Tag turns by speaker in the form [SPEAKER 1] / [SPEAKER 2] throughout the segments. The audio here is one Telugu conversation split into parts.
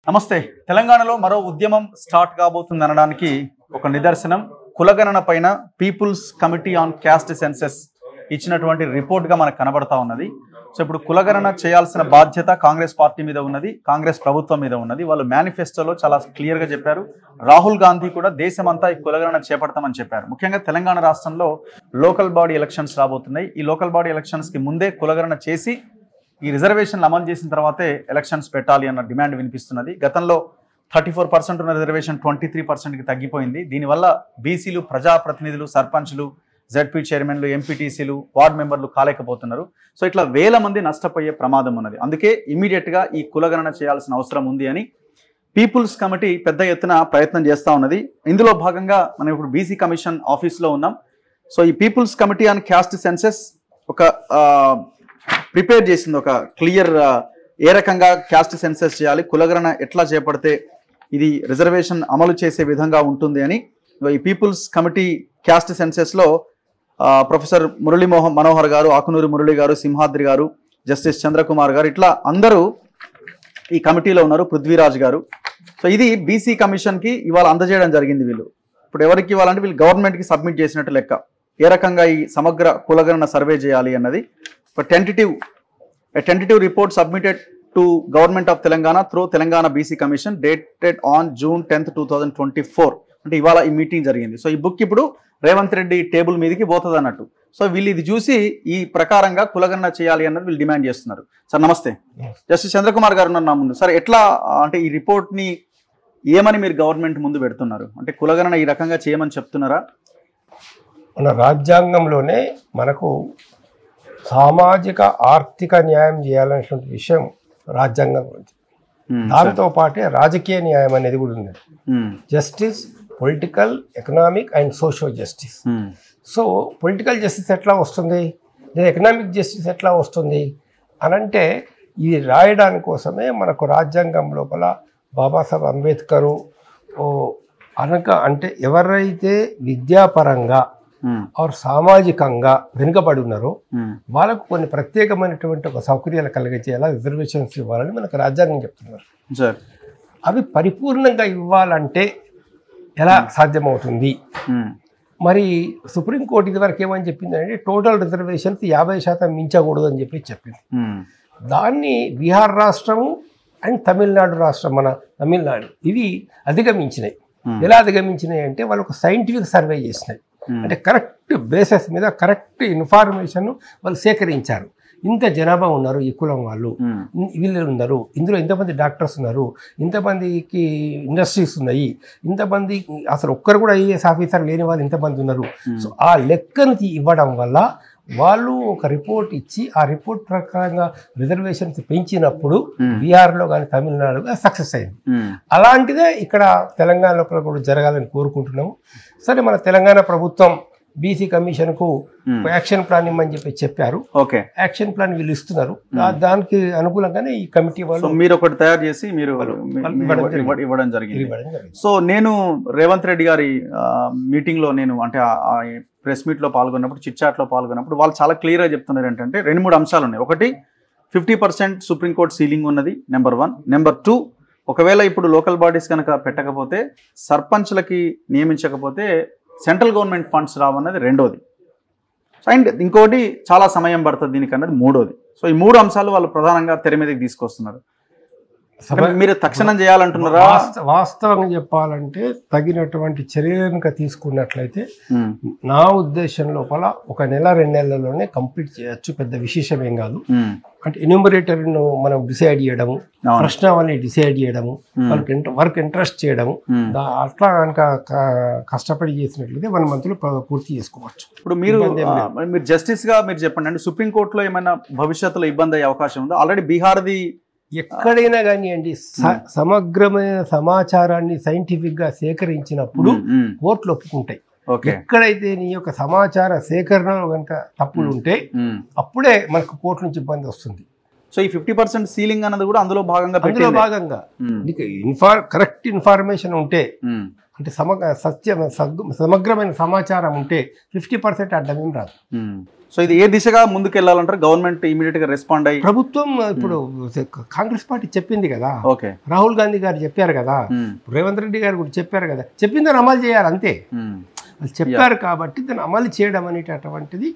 [SPEAKER 1] నమస్తే. తెలంగాణలో మరో ఉద్యమం స్టార్ట్ కాబోతుంది అనడానికి ఒక నిదర్శనం కులగణన పైన people's committee on caste census ఇచ్చినటువంటి రిపోర్ట్గా మనకు కనబడతా ఉన్నది. సో ఇప్పుడు కులగణన చేయాల్సిన బాధ్యత కాంగ్రెస్ పార్టీ మీద ఉన్నది, కాంగ్రెస్ ప్రభుత్వం మీద ఉన్నది. వాళ్ళు మేనిఫెస్టోలో చాలా క్లియర్గా చెప్పారు. రాహుల్ గాంధీ కూడా దేశమంతా ఈ కులగణన చేపడతామని చెప్పారు. ముఖ్యంగా తెలంగాణ రాష్ట్రంలో లోకల్ బాడీ ఎలక్షన్స్ రాబోతున్నాయి. ఈ లోకల్ బాడీ ఎలక్షన్స్కి ముందే కులగణన చేసి ఈ రిజర్వేషన్లు అమలు చేసిన తర్వాతే ఎలక్షన్స్ పెట్టాలి అన్న డిమాండ్ వినిపిస్తున్నది. గతంలో 34% ఉన్న రిజర్వేషన్ 23%కి తగ్గిపోయింది. దీనివల్ల బీసీలు, ప్రజాప్రతినిధులు, సర్పంచ్లు, జెడ్పీ చైర్మన్లు, ఎంపీటీసీలు, వార్డు మెంబర్లు కాలేకపోతున్నారు. సో ఇట్లా వేల మంది నష్టపోయే ప్రమాదం ఉన్నది. అందుకే ఇమీడియట్గా ఈ కులగణన చేయాల్సిన అవసరం ఉంది అని పీపుల్స్ కమిటీ పెద్ద ఎత్తున ప్రయత్నం చేస్తూ ఉన్నది. ఇందులో భాగంగా మనం ఇప్పుడు బీసీ కమిషన్ ఆఫీస్లో ఉన్నాం. సో ఈ people's committee on caste census ఒక ప్రిపేర్ చేసింది, ఒక క్లియర్ ఏ రకంగా క్యాస్ట్ సెన్సెస్ చేయాలి, కులగణన ఎట్లా చేపడితే ఇది రిజర్వేషన్ అమలు చేసే విధంగా ఉంటుంది అని ఈ పీపుల్స్ కమిటీ క్యాస్ట్ సెన్సెస్లో ప్రొఫెసర్ మురళీ మనోహర్ గారు, ఆకునూరి మురళి గారు, సింహాద్రి గారు, జస్టిస్ చంద్రకుమార్ గారు, ఇట్లా అందరూ ఈ కమిటీలో ఉన్నారు, పృథ్వీరాజ్ గారు. సో ఇది బీసీ కమిషన్కి ఇవాళ అందజేయడం జరిగింది. వీళ్ళు ఇప్పుడు ఎవరికి ఇవ్వాలంటే వీళ్ళు గవర్నమెంట్కి సబ్మిట్ చేసినట్టు లెక్క. ఏ రకంగా ఈ సమగ్ర కులగణన సర్వే చేయాలి అన్నది tentative report submitted to Government of Telangana through Telangana BC Commission dated on June 10th, 2024. అంటే ఇవాళ ఈ మీటింగ్ జరిగింది. సో ఈ బుక్ ఇప్పుడు రేవంత్ రెడ్డి టేబుల్ మీదకి పోతుంది అన్నట్టు. సో వీళ్ళు ఇది చూసి ఈ ప్రకారంగా కులగణన చేయాలి అన్నది వీళ్ళు డిమాండ్ చేస్తున్నారు. సార్ నమస్తే. జస్టిస్ చంద్రకుమార్ గారు ఉన్నారు నా ముందు. సార్ ఎట్లా అంటే ఈ రిపోర్ట్ని ఏమని మీరు గవర్నమెంట్ ముందు పెడుతున్నారు? అంటే కులగణన ఈ రకంగా చేయమని చెప్తున్నారా?
[SPEAKER 2] మన రాజ్యాంగంలోనే మనకు సామాజిక ఆర్థిక న్యాయం చేయాలనేటువంటి విషయం రాజ్యాంగం గురించి, దాంతో పాటే రాజకీయ న్యాయం అనేది కూడా ఉంది. Justice, political, economic and social justice. So political justice ఎట్లా వస్తుంది, లేదా ఎకనామిక్ జస్టిస్ ఎట్లా వస్తుంది అనంటే ఇది రాయడానికి కోసమే మనకు రాజ్యాంగం లోపల బాబాసాహెబ్ అంబేద్కరు అంటే ఎవరైతే విద్యాపరంగా ఆర్ సామాజికంగా వెనుకబడి ఉన్నారో వాళ్ళకు కొన్ని ప్రత్యేకమైనటువంటి ఒక సౌకర్యాలు కలిగజేయాలా, రిజర్వేషన్స్ ఇవ్వాలని మనకు రాజ్యాంగం చెప్తున్నారు. అవి పరిపూర్ణంగా ఇవ్వాలంటే ఎలా సాధ్యమవుతుంది? మరి సుప్రీంకోర్టు ఇది వరకు ఏమని చెప్పిందంటే టోటల్ రిజర్వేషన్స్ 50% మించకూడదు అని చెప్పింది. దాన్ని బీహార్ రాష్ట్రము అండ్ తమిళనాడు రాష్ట్రం, మన తమిళనాడు, ఇవి అధిగమించినాయి. ఎలా అధిగమించినాయి అంటే వాళ్ళు ఒక సైంటిఫిక్ సర్వే చేసినాయి. అంటే కరెక్ట్ బేసెస్ మీద కరెక్ట్ ఇన్ఫర్మేషన్ వాళ్ళు సేకరించారు. ఇంత జనాభా ఉన్నారు, ఈ కులం వాళ్ళు, వీళ్ళు ఉన్నారు, ఇందులో ఇంతమంది డాక్టర్స్ ఉన్నారు, ఇంతమందికి ఇండస్ట్రీస్ ఉన్నాయి, ఇంతమంది అసలు ఒక్కరు కూడా ఐఏఎస్ ఆఫీసర్ లేని వాళ్ళు ఇంతమంది ఉన్నారు. సో ఆ లెక్కను ఇవ్వడం వల్ల వాళ్ళు ఒక రిపోర్ట్ ఇచ్చి ఆ రిపోర్ట్ ప్రకారంగా రిజర్వేషన్స్ పెంచినప్పుడు బీహార్లో కానీ తమిళనాడులో సక్సెస్ అయింది. అలాంటిదే ఇక్కడ తెలంగాణలో కూడా జరగాలని కోరుకుంటున్నాము. సరే, మన తెలంగాణ ప్రభుత్వం బీసీ కమిషన్కు యాక్షన్ ప్లాన్ ఇమ్మని చెప్పారు.
[SPEAKER 1] ఓకే,
[SPEAKER 2] యాక్షన్ ప్లాన్ వీళ్ళు ఇస్తున్నారు. దానికి అనుకూలంగానే ఈ కమిటీ వాళ్ళు
[SPEAKER 1] మీరు ఒకటి తయారు చేసి మీరు ఇవ్వడం జరిగింది. సో నేను రేవంత్ రెడ్డి గారి మీటింగ్లో నేను అంటే ప్రెస్ మీట్లో పాల్గొన్నప్పుడు, చిట్ చాట్లో పాల్గొన్నప్పుడు వాళ్ళు చాలా క్లియర్గా చెప్తున్నారు ఏంటంటే 2-3 అంశాలు ఉన్నాయి. ఒకటి, 50% సుప్రీంకోర్టు సీలింగ్ ఉన్నది, నెంబర్ 1. నెంబర్ 2, ఒకవేళ ఇప్పుడు లోకల్ బాడీస్ కనుక పెట్టకపోతే, సర్పంచ్లకి నియమించకపోతే సెంట్రల్ గవర్నమెంట్ ఫండ్స్ రావన్నది రెండోది. అండ్ ఇంకోటి చాలా సమయం పడుతుంది దీనికన్నది మూడోది. సో ఈ 3 అంశాలు వాళ్ళు ప్రధానంగా తెర మీదకి తీసుకొస్తున్నారు. మీరు తక్షణం చేయాలంటున్నారా?
[SPEAKER 2] వాస్తవంగా చెప్పాలంటే తగినటువంటి చర్యలను తీసుకున్నట్లయితే నా ఉద్దేశం లోపల 1 నెల 2 నెలల్లోనే కంప్లీట్ చేయొచ్చు. పెద్ద విశేషం ఏం కాదు. అంటే ఎన్యూమరేటర్ను మనం డిసైడ్ చేయడము, ప్రశ్నావళిని డిసైడ్ చేయడము, వాళ్ళకి వర్క్ ఇంట్రెస్ట్ చేయడము, అట్లా కనుక కష్టపడి చేసినట్లయితే 1 మంత్లో పూర్తి చేసుకోవచ్చు.
[SPEAKER 1] ఇప్పుడు మీరు జస్టిస్గా మీరు చెప్పండి, అంటే సుప్రీంకోర్టులో ఏమైనా భవిష్యత్తులో ఇబ్బంది అయ్యే అవకాశం ఉందా? ఆల్రెడీ బీహార్ది
[SPEAKER 2] ఎక్కడైనా కానివ్వండి, సమగ్రమైన సమాచారాన్ని సైంటిఫిక్ గా సేకరించినప్పుడు కోర్టులు ఒప్పుకుంటాయి. ఎక్కడైతే నీ యొక్క సమాచార సేకరణలో కనుక తప్పులు ఉంటే అప్పుడే మనకు కోర్టు నుంచి ఇబ్బంది వస్తుంది.
[SPEAKER 1] సో ఈ 50% సీలింగ్ అన్నది కూడా అందులో భాగంగా
[SPEAKER 2] నీకు కరెక్ట్ ఇన్ఫర్మేషన్ ఉంటే, అంటే సమగ్రమైన సమాచారం ఉంటే 50% అడ్డమేం రాదు.
[SPEAKER 1] సో ఇది ఏ దిశగా ముందుకు వెళ్ళాలంటారు? గవర్నమెంట్ ఇమీడియట్ గా రెస్పాండ్ అయ్యి
[SPEAKER 2] ప్రభుత్వం ఇప్పుడు కాంగ్రెస్ పార్టీ చెప్పింది కదా,
[SPEAKER 1] ఓకే
[SPEAKER 2] రాహుల్ గాంధీ గారు చెప్పారు కదా, రేవంత్ రెడ్డి గారు కూడా చెప్పారు కదా, చెప్పిందని అమలు చేయాలి అంతే. వాళ్ళు చెప్పారు కాబట్టి దాన్ని అమలు చేయడం అనేటటువంటిది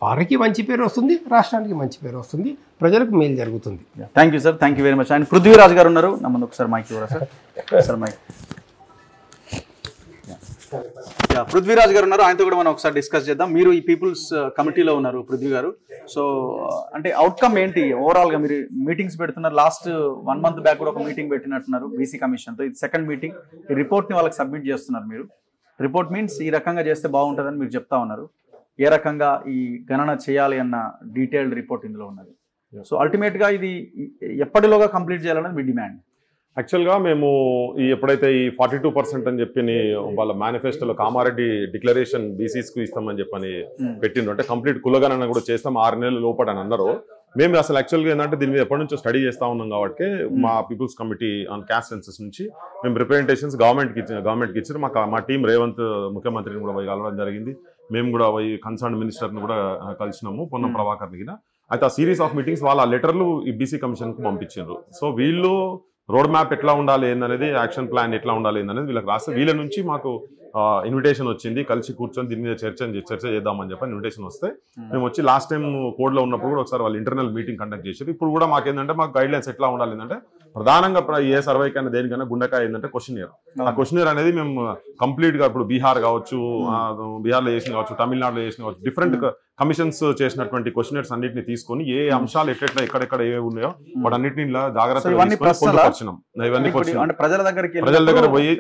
[SPEAKER 2] వారికి మంచి పేరు వస్తుంది, రాష్ట్రానికి మంచి పేరు వస్తుంది, ప్రజలకు మేలు జరుగుతుంది.
[SPEAKER 1] Thank you sir, thank you very much. And Prithviraj గారు ఉన్నారు నా ముందు, ఒకసారి మైక్ ఇవ్వరా సార్? Sir mic. పృథ్వీరాజ్ గారు ఉన్నారు, ఆయనతో కూడా మనం ఒకసారి డిస్కస్ చేద్దాం. మీరు ఈ పీపుల్స్ కమిటీలో ఉన్నారు పృథ్వీ గారు. సో అంటే అవుట్కమ్ ఏంటి ఓవరాల్ గా? మీరు మీటింగ్స్ పెడుతున్నారు, లాస్ట్ 1 month బ్యాక్ కూడా ఒక మీటింగ్ పెట్టినట్టున్నారు బీసీ కమిషన్తో. ఇది సెకండ్ మీటింగ్. ఈ రిపోర్ట్ని వాళ్ళకి సబ్మిట్ చేస్తున్నారు మీరు. రిపోర్ట్ మీన్స్ ఈ రకంగా చేస్తే బాగుంటుందని మీరు చెప్తా ఉన్నారు. ఏ రకంగా ఈ గణన చేయాలి అన్న డీటెయిల్డ్ రిపోర్ట్ ఇందులో ఉన్నది. సో అల్టిమేట్గా ఇది ఎప్పటిలోగా కంప్లీట్ చేయాలన్నది మీ డిమాండ్.
[SPEAKER 3] యాక్చువల్గా మేము ఎప్పుడైతే ఈ 42% అని చెప్పి వాళ్ళ మేనిఫెస్టోలో కామారెడ్డి డిక్లరేషన్ బీసీస్కు ఇస్తామని చెప్పని పెట్టిండ్రు, అంటే కంప్లీట్ కులగణన కూడా చేస్తాం 6 నెలల లోపల అని అన్నారు. మేము అసలు యాక్చువల్గా ఏంటంటే దీని మీద ఎప్పటి నుంచో స్టడీ చేస్తూ ఉన్నాం కాబట్టి మా people's committee on caste census నుంచి మేము రిప్రజెంటేషన్స్ గవర్నమెంట్కి ఇచ్చారు. మా టీం రేవంత్ ముఖ్యమంత్రిని కూడా పోయి కలవడం జరిగింది. మేము కూడా పోయి కన్సర్న్ మినిస్టర్ని కూడా కలిసినాము, పొన్నం ప్రభాకర్ని కూడా. అయితే ఆ సిరీస్ ఆఫ్ మీటింగ్స్ వాళ్ళ లెటర్లు ఈ బీసీ కమిషన్కు పంపించారు. సో వీళ్ళు రోడ్ మ్యాప్ ఎట్లా ఉండాలి ఏందనేది, యాక్షన్ ప్లాన్ ఎట్లా ఉండాలి ఏందనేది వీళ్ళకి రాస్తే వీళ్ళ నుంచి మాకు ఇన్విటేషన్ వచ్చింది. కలిసి కూర్చొని దీని మీద చర్చ చేద్దామని చెప్పి ఇన్విటేషన్ వస్తే మేము వచ్చి లాస్ట్ టైం కోడ్లో ఉన్నప్పుడు కూడా ఒకసారి వాళ్ళు ఇంటర్నల్ మీటింగ్ కండక్ట్ చేశారు. ఇప్పుడు కూడా మాకేంటంటే మాకు గైడ్ లైన్స్ ఎట్లా ఉండాలి ఏంటంటే ప్రధానంగా ఏ సర్వేకైనా దేనికైనా గుండెకాయ ఏంటంటే క్వశ్చనియర్. ఆ క్వశ్చనియర్ అనేది మేము కంప్లీట్గా ఇప్పుడు బీహార్ కావచ్చు, బీహార్లో చేసిన కావచ్చు, తమిళనాడులో చేసిన కావచ్చు, డిఫరెంట్ కమిషన్స్ చేసినటువంటి క్వశ్చనర్స్ అన్నింటిని తీసుకొని ఏ అంశాలు ఎక్కడెక్కడ ఏవి ఉన్నాయో వాటన్నిటిని జాగ్రత్తగా
[SPEAKER 1] ప్రజల దగ్గర
[SPEAKER 3] పోయి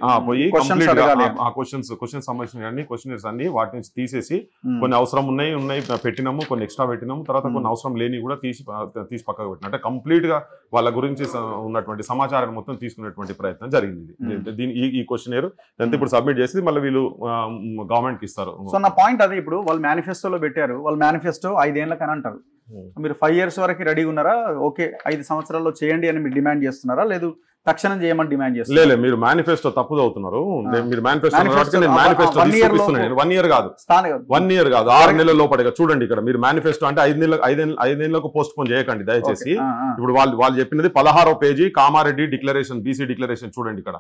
[SPEAKER 3] కంప్లీట్ ఆ క్వశ్చన్స్ సంబంధించిన క్వశ్చనర్స్ అన్ని వాటి నుంచి తీసేసి కొన్ని అవసరం ఉన్నాయి పెట్టినాము, కొన్ని ఎక్స్ట్రా పెట్టినాము, తర్వాత కొన్ని అవసరం లేని కూడా తీసి పక్కకు పెట్టిన, అంటే కంప్లీట్ గా వాళ్ళ గురించి ఉన్నటువంటి సమాచారాన్ని మొత్తం తీసుకునేటువంటి ప్రయత్నం జరిగింది. దీని ఈ క్వశ్చనర్ ఎంత ఇప్పుడు సబ్మిట్ చేసి మళ్ళీ వీళ్ళు గవర్నమెంట్ కి ఇస్తారు.
[SPEAKER 1] సో నా పాయింట్ అదే, ఇప్పుడు వాళ్ళు మేనిఫెస్టోలో పెట్టారు, వాళ్ళ మేనిఫెస్టో 5 ఏళ్ళకని అంటారు. మీరు 5 years వరకు రెడీ ఉన్నారా? ఓకే 5 సంవత్సరాల్లో చేయండి అని మీరు డిమాండ్ చేస్తున్నారా, లేదు తక్షణం చేయమని డిమాండ్ చేస్తున్నారు?
[SPEAKER 3] లేదు, మీరు మేనిఫెస్టో తప్పు చదువుతున్నారు. మీరు మేనిఫెస్టో 1 year కాదు, 1 year కాదు, 6 నెలల లోపల చూడండి. ఇక్కడ మీరు మేనిఫెస్టో అంటే 5 నెలలకు పోస్ట్ పోన్ చేయకండి దయచేసి. ఇప్పుడు వాళ్ళు చెప్పినది 16వ పేజీ కామారెడ్డి డిక్లరేషన్, బీసీ డిక్లరేషన్ చూడండి. ఇక్కడ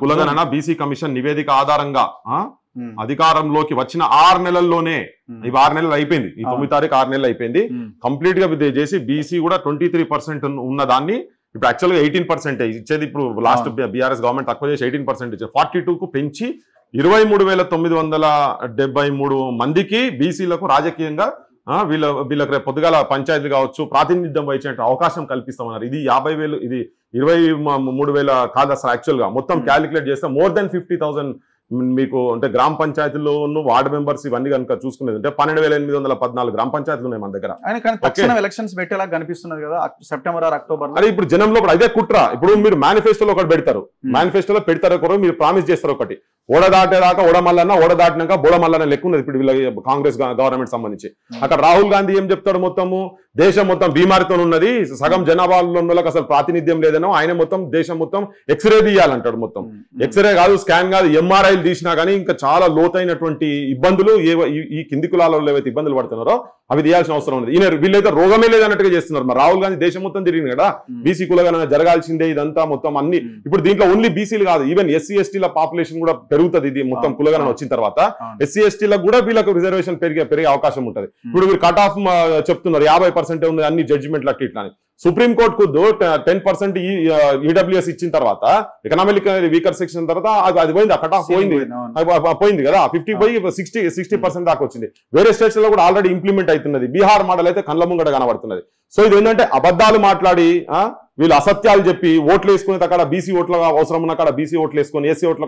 [SPEAKER 3] కులగణన బీసీ కమిషన్ నివేదిక ఆధారంగా అధికారంలోకి వచ్చిన 6 నెలల్లోనే, ఇవి 6 నెలలు అయిపోయింది, ఈ 9వ తారీఖు 6 నెలలు అయిపోయింది, కంప్లీట్ గా చేసి బీసీ కూడా 23% ఉన్న దాన్ని ఇప్పుడు యాక్చువల్గా 18% ఇచ్చేది. ఇప్పుడు లాస్ట్ బీఆర్ఎస్ గవర్నమెంట్ తక్కువ చేసి 18% ఇచ్చేది, 42కు పెంచి 23,973 మందికి బీసీలకు రాజకీయంగా వీళ్ళకి రేపు పొద్దుగాల పంచాయతీలు కావచ్చు ప్రాతినిధ్యం వహించే అవకాశం కల్పిస్తామన్నారు. ఇది 50,000, ఇది 23,000 కాదు అసలు. యాక్చువల్గా మొత్తం క్యాలిక్యులేట్ చేస్తే more than 50,000 మీకు అంటే గ్రామ పంచాయతీల్లో వార్డు మెంబర్స్ ఇవన్నీ కనుక చూసుకునేది అంటే 12,814 గ్రామ పంచాయతీలు ఉన్నాయి మన దగ్గర.
[SPEAKER 1] ఎలక్షన్స్ పెట్టేలా కనిపిస్తున్నది కదా సెప్టెంబర్ ఆర్ అక్టోబర్.
[SPEAKER 3] అదే ఇప్పుడు జనంలో అదే కుట్ర. ఇప్పుడు మీరు మేనిఫెస్టోలో ఒకటి పెడతారు, మేనిఫెస్టోలో పెడతారు ఒకరు, మీరు ప్రామిస్ చేస్తారు ఒకటి, ఓడ దాటేదాకా ఓడమల్లన్న, ఓడ దాటినాక బోడమల్లన్న లెక్క ఉన్నది ఇప్పుడు వీళ్ళ కాంగ్రెస్ గవర్నమెంట్ సంబంధించి. అక్కడ రాహుల్ గాంధీ ఏం చెప్తాడు, మొత్తము దేశం మొత్తం బీమారితో ఉన్నది, సగం జనాభాలో ఉన్న వాళ్ళకి అసలు ప్రాతినిధ్యం లేదనో, ఆయన మొత్తం దేశం మొత్తం ఎక్స్రే తీయాలంటాడు. మొత్తం ఎక్స్రే కాదు, స్కాన్ కాదు, ఎంఆర్ఐలు తీసినా కానీ ఇంకా చాలా లోతైనటువంటి ఇబ్బందులు ఈ కింది కులాలలో ఏవైతే ఇబ్బందులు పడుతున్నారో అవి తీయాల్సిన అవసరం ఉంది. వీళ్ళైతే రోగమే లేదన్నట్టుగా చేస్తున్నారు. మరి రాహుల్ గాంధీ దేశం మొత్తం తిరిగింది కదా, బీసీ కులగణన జరగాల్సిందే, ఇదంతా మొత్తం అన్ని. ఇప్పుడు దీంట్లో ఓన్లీ బీసీలు కాదు, ఈవెన్ ఎస్సీ ఎస్టీల పాపులేషన్ కూడా పెరుగుతుంది. ఇది మొత్తం కులగణన వచ్చిన తర్వాత ఎస్సీ ఎస్టీలకు కూడా వీళ్ళకు రిజర్వేషన్ పెరిగే అవకాశం ఉంటుంది. ఇప్పుడు మీరు కట్ ఆఫ్ చెప్తున్నారు 50% ఉంది అన్ని జడ్జిమెంట్లు అట్లా ఇట్లా. సుప్రీంకోర్టుకు 10% ఈడబ్ల్యూఎస్ ఇచ్చిన తర్వాత, ఎకనామిక్ వీకర్ సెక్షన్ తర్వాత అది పోయింది, కట్ ఆఫ్ పోయింది కదా, 50 పోయి 60% దాకా వచ్చింది. వేరే స్టేట్స్ లో కూడా ఆల్రెడీ ఇంప్లిమెంట్ అవుతున్నది. బీహార్ మోడల్ అయితే కళ్ళ ముంగట కనబడుతున్నది. సో ఇది ఏంటంటే అబద్ధాలు మాట్లాడి వీళ్ళు అసత్యాలు చెప్పి ఓట్లు వేసుకుని అక్కడ బీసీ ఓట్ల అవసరం ఉన్న అక్కడ బీసీ ఓట్లు వేసుకొని, ఎస్సీ ఓట్ల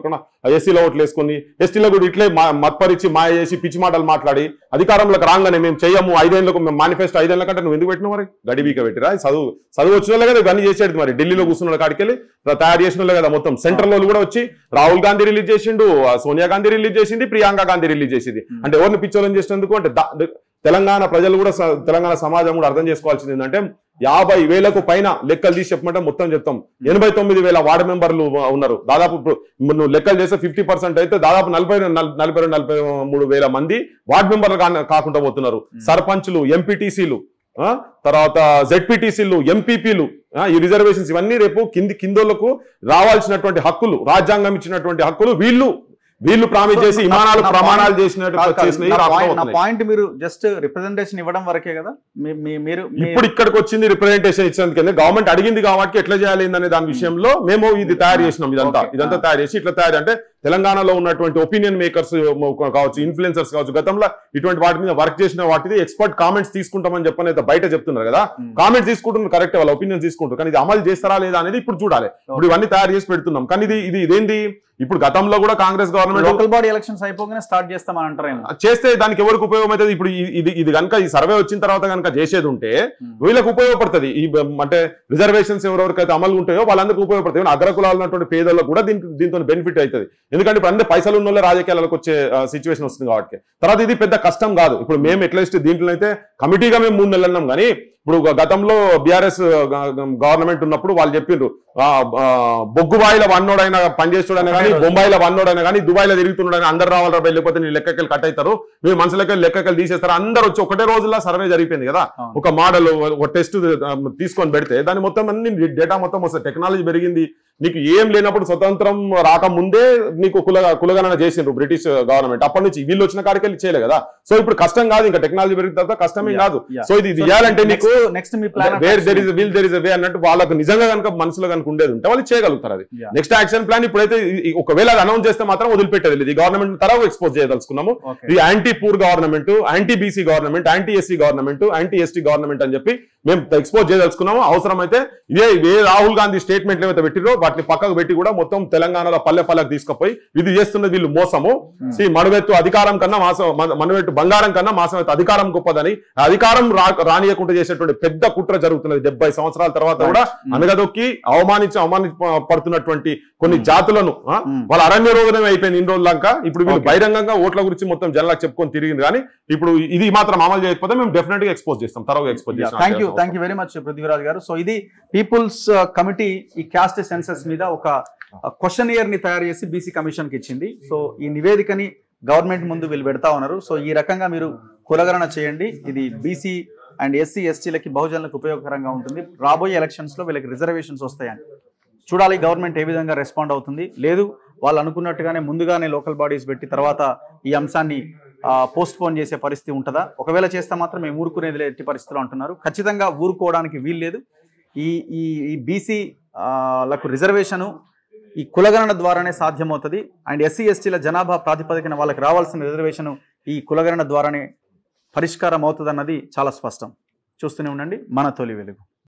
[SPEAKER 3] ఎస్సీలో ఓట్లు వేసుకొని, ఎస్టీలో కూడా ఇట్లే మత్పరిచి మాయ చేసి పిచ్చి మాటలు మాట్లాడి అధికారంలోకి రాగానే మేము చెయ్యము, 5 ఏళ్లకు మేము మేనిఫెస్టో 5 ఏళ్ల కంటే నువ్వు ఎందుకు పెట్టినా మరి గడిబీక పెట్టిరా? చదువు వచ్చిన వాళ్ళే కదా ఇవన్నీ చేసేది. మరి ఢిల్లీలో కూర్చున్న కాడికి వెళ్ళి తయారు చేసిన వాళ్ళే కదా. మొత్తం సెంట్రల్ వాళ్ళు కూడా వచ్చి రాహుల్ గాంధీ రిలీజ్ చేసిండు, సోనియా గాంధీ రిలీజ్ చేసింది, ప్రియాంక గాంధీ రిలీజ్ చేసింది. అంటే ఎవరిని పిచ్చోళ్ళని చేసినందుకు అంటే తెలంగాణ ప్రజలు కూడా, తెలంగాణ సమాజం కూడా అర్థం చేసుకోవాల్సింది ఏంటంటే 50,000కు పైన లెక్కలు తీసి చెప్పమంటే మొత్తం చెప్తాం. 89,000 వార్డు మెంబర్లు ఉన్నారు. దాదాపు నువ్వు లెక్కలు చేస్తే 50% అయితే దాదాపు 43,000 మంది వార్డు మెంబర్లు కాకుండా పోతున్నారు. సర్పంచ్లు, ఎంపీటీసీలు, తర్వాత జెడ్పీటీసీలు, ఎంపీపీలు, ఈ రిజర్వేషన్స్ ఇవన్నీ రేపు కిందోళ్లకు రావాల్సినటువంటి హక్కులు, రాజ్యాంగం ఇచ్చినటువంటి హక్కులు వీళ్ళు ప్రామిస్ చేసి విమానాలు ప్రమాణాలు చేసినట్టు.
[SPEAKER 1] పాయింట్ మీరు జస్ట్ రిప్రజెంటేషన్ ఇవ్వడం వరకే కదా. మీరు
[SPEAKER 3] ఇప్పుడు ఇక్కడికి వచ్చింది రిప్రజెంటేషన్ ఇచ్చినందుకే గవర్నమెంట్ అడిగింది కాబట్టి ఎట్లా చేయాలి అనే దాని విషయంలో మేము ఇది తయారు చేసినాం. ఇదంతా తయారు చేసి ఇట్లా తయారు అంటే తెలంగాణలో ఉన్నటువంటి ఒపీనియన్ మేకర్స్ కావచ్చు, ఇన్ఫ్లుయెన్సర్స్ కావచ్చు, గతంలో ఇటువంటి వాటి మీద వర్క్ చేసిన వాటిది ఎక్స్పర్ట్ కామెంట్స్ తీసుకుంటామని చెప్పని అయితే బయట చెప్తున్నారు కదా. కామెంట్స్ తీసుకుంటున్నారు కరెక్ట్, వాళ్ళ ఒపీనియన్ తీసుకుంటారు, కానీ ఇది అమలు చేస్తారా లేదా అనేది ఇప్పుడు చూడాలి. ఇప్పుడు ఇవన్నీ తయారు చేసి పెడుతున్నాం. కానీ ఇదేంటి, ఇప్పుడు గతంలో కూడా Congress government
[SPEAKER 1] local body elections అయిపోగానే స్టార్ట్ చేస్తామని అంటారు.
[SPEAKER 3] చేస్తే దానికి ఎవరికి ఉపయోగం అవుతుంది? ఇప్పుడు ఇది కనుక ఈ సర్వే వచ్చిన తర్వాత కనుక చేసేది ఉంటే వీళ్ళకి ఉపయోగపడుతుంది. అంటే రిజర్వేషన్స్ ఎవరెవరికైతే అమలు ఉంటాయో వాళ్ళందరికీ ఉపయోగపడుతుంది. అగ్రకులాలు ఉన్నటువంటి పేదలకు కూడా దీంతో బెనిఫిట్ అవుతుంది. ఎందుకంటే ఇప్పుడు అందరూ పైసలు ఉన్న వాళ్ళే రాజకీయాలకు వచ్చే సిచ్యువేషన్ వస్తుంది కాబట్టి. తర్వాత ఇది పెద్ద కష్టం కాదు. ఇప్పుడు మేము ఎట్లీస్ట్ దీంట్లో అయితే కమిటీగా మేము 3 నెలలు అన్నాం. కానీ ఇప్పుడు గతంలో బీఆర్ఎస్ గవర్నమెంట్ ఉన్నప్పుడు వాళ్ళు చెప్పిండ్రు, బొగ్గుబాయిల వన్నోడైనా పనిచేస్తాడైనా కానీ, బొంబాయిలో వన్నోడైనా కానీ, దుబాయ్లో తిరుగుతున్నాడని అందరు రావాలి, వెళ్ళిపోతే నీ లెక్కకెళ్ళి కట్ అవుతారు, మీరు మనసులకెళ్ళి లెక్కకెళ్ళి తీసేస్తారు. అందరూ వచ్చి ఒకటే రోజుల్లో సర్వే జరిగిపోయింది కదా. ఒక మోడల్, ఒక టెస్ట్ తీసుకొని పెడితే దాని మొత్తం అన్ని డేటా మొత్తం వస్తుంది. టెక్నాలజీ పెరిగింది. నీకు ఏం లేనప్పుడు స్వతంత్రం రాకముందే నీకు కులగణన చేసిండ్రు బ్రిటిష్ గవర్నమెంట్. అప్పటి నుంచి వీళ్ళు వచ్చిన కాడికెళ్ళి చేయలే కదా. సో ఇప్పుడు కష్టం కాదు, ఇంకా టెక్నాలజీ పెరిగిన తర్వాత కష్టమే కాదు. సో ఇది చేయాలంటే నీకు అన్నట్టు వాళ్ళకు నిజంగా కనుక మనసులో కనుక ఉండేది ఉంటే వాళ్ళు చేయగలుగుతారు. అది నెక్స్ట్ యాక్షన్ ప్లాన్. ఇప్పుడైతే ఒకవేళ అది అనౌన్స్ చేస్తే మాత్రం వదిలిపెట్టేది లేదు. ఈ గవర్నమెంట్ తర్వాత ఎక్స్పోజ్ చేయదలుచుకున్నాము. ఇది anti poor government, anti BC government, anti SC government, anti ST government అని చెప్పి మేము ఎక్స్పోజ్ చేయదలుచుకున్నాము. అవసరమైతే ఏ రాహుల్ గాంధీ స్టేట్మెంట్లు ఏమైతే పెట్టిరో వాటిని పక్కకు పెట్టి కూడా మొత్తం తెలంగాణలో పల్లెకు తీసుకుపోయి ఇది చేస్తున్నది వీళ్ళు మోసము. మనువెత్తు అధికారం కన్నా మనువెత్తు బంగారం కన్నా మాసమైతే అధికారం గొప్పదని, అధికారం రానియకుండా చేసేటువంటి పెద్ద కుట్ర జరుగుతున్నది. 70 సంవత్సరాల తర్వాత కూడా అనగదొక్కి అవమానించబడుతున్నటువంటి కొన్ని జాతులను వాళ్ళ అరణ్య రోగమే అయిపోయింది ఇన్ని రోజులంకా. ఇప్పుడు వీళ్ళు బహిరంగంగా ఓట్ల గురించి మొత్తం జనాలకు చెప్పుకొని తిరిగింది. కానీ ఇప్పుడు ఇది మాత్రం అమలు చేయకపోతే మేము డెఫినెట్ గా ఎక్స్పోజ్ చేస్తాం, తరవుగా ఎక్స్పోజ్ చేస్తాం.
[SPEAKER 1] Thank you very much Prithviraj గారు. సో ఇది పీపుల్స్ కమిటీ ఈ క్యాస్ట్ సెన్సస్ మీద ఒక క్వశ్చనియర్ ని తయారు చేసి బీసీ కమిషన్ కి ఇచ్చింది. సో ఈ నివేదికని గవర్నమెంట్ ముందు వీళ్ళు పెడతా ఉన్నారు. సో ఈ రకంగా మీరు కులగణన చేయండి. ఇది బీసీ అండ్ ఎస్సీ ఎస్టీలకి బహుజనులకు ఉపయోగకరంగా ఉంటుంది. రాబోయే ఎలక్షన్స్ లో వీళ్ళకి రిజర్వేషన్స్ వస్తాయని చూడాలి గవర్నమెంట్ ఏ విధంగా రెస్పాండ్ అవుతుంది. లేదు వాళ్ళు అనుకున్నట్టుగానే ముందుగానే లోకల్ బాడీస్ పెట్టి తర్వాత ఈ అంశాన్ని పోస్ట్ పోన్ చేసే పరిస్థితి ఉంటుందా? ఒకవేళ చేస్తే మాత్రం మేము ఊరుకునేది ఎట్టి పరిస్థితులు అంటున్నారు. ఖచ్చితంగా ఊరుకోవడానికి వీల్లేదు. ఈ బీసీ లకు రిజర్వేషను ఈ కులగణన ద్వారానే సాధ్యమవుతుంది. అండ్ ఎస్సీ ఎస్టీల జనాభా ప్రాతిపదికన వాళ్ళకి రావాల్సిన రిజర్వేషను ఈ కులగణన ద్వారానే పరిష్కారం అవుతుంది అన్నది చాలా స్పష్టం. చూస్తూనే ఉండండి మన తొలి వెలుగు.